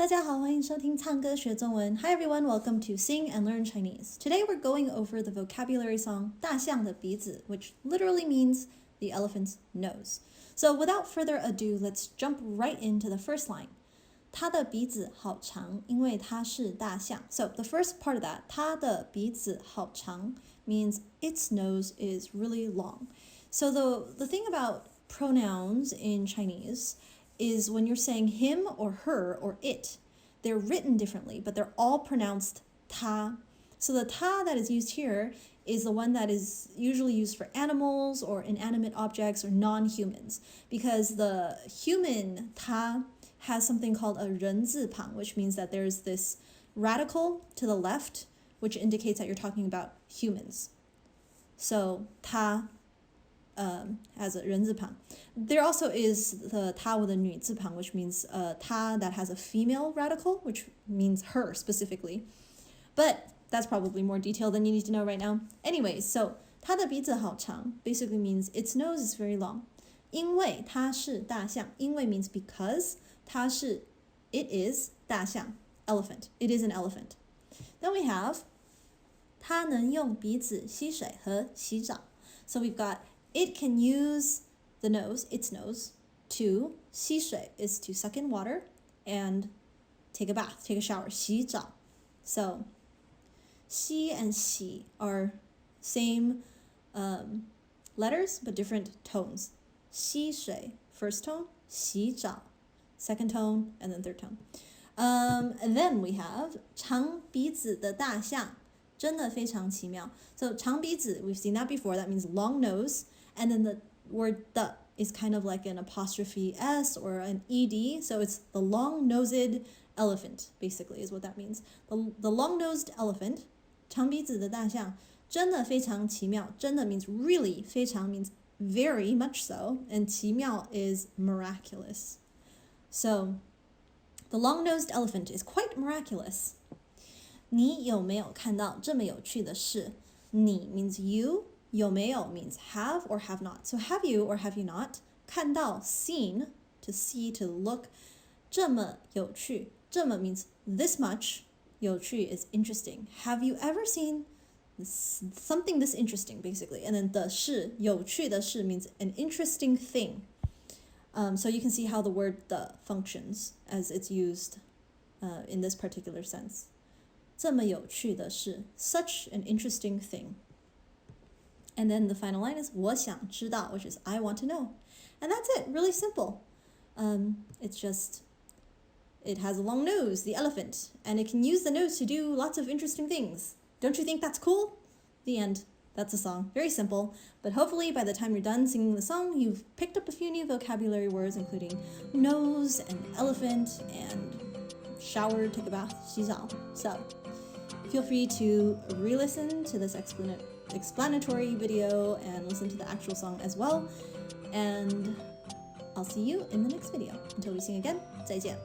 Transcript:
大家好，欢迎收听唱歌学中文。Hi everyone, welcome to Sing and Learn Chinese. Today we're going over the vocabulary song 大象的鼻子, which literally means the elephant's nose. So without further ado, let's jump right into the first line. 它的鼻子好长，因为它是大象. So the first part of that, 它的鼻子好长 means its nose is really long. So the thing about pronouns in Chinese is when you're saying him or her or it, they're written differently, but they're all pronounced ta. So the ta that is used here is the one that is usually used for animals or inanimate objects or non-humans, because the human ta has something called a 人字旁, which means that there's this radical to the left, which indicates that you're talking about humans. So ta as a 人字旁. There also is the 她 with a 女字旁, which means 她 that has a female radical, which means her specifically. But that's probably more detail than you need to know right now. Anyways, so 她的鼻子好长 basically means its nose is very long. 因为它是大象, 因为 means because, 它是 it is 大象 elephant. It is an elephant. Then we have 它能用鼻子吸水和洗澡. So we've got it can use the nose, its nose, to 吸水 is to suck in water and take a bath, take a shower, 洗澡. So 吸 and 洗 are same letters but different tones. 吸水 first tone, 洗澡 second tone, and then third tone. And then we have 长鼻子的大象真的非常奇妙. So 长鼻子, we've seen that before, that means long nose. And then the word the is kind of like an apostrophe S or an ED. So it's the long-nosed elephant, basically, is what that means. The long-nosed elephant, 长鼻子的大象真的非常奇妙. 真的 means really, 非常 means very much so. And 奇妙 is miraculous. So the long-nosed elephant is quite miraculous. 你有没有看到这么有趣的事? 你 means you. 有没有 means have or have not. So have you or have you not? 看到 seen, to see, to look. 这么有趣, 这么 means this much. 有趣 is interesting. Have you ever seen something this interesting, basically? And then 的事, 有趣的事 means an interesting thing. So you can see how the word 的 functions as it's used in this particular sense. 这么有趣的事, such an interesting thing. And then the final line is 我想知道, which is I want to know. And that's it, really simple. It's just, it has a long nose, the elephant, and it can use the nose to do lots of interesting things. Don't you think that's cool? The end. That's the song. Very simple. But hopefully by the time you're done singing the song, you've picked up a few new vocabulary words, including nose and elephant and shower, take a bath, 洗澡. So feel free to re-listen to this explanatory video and listen to the actual song as well. And I'll see you in the next video. Until we sing again, 再见.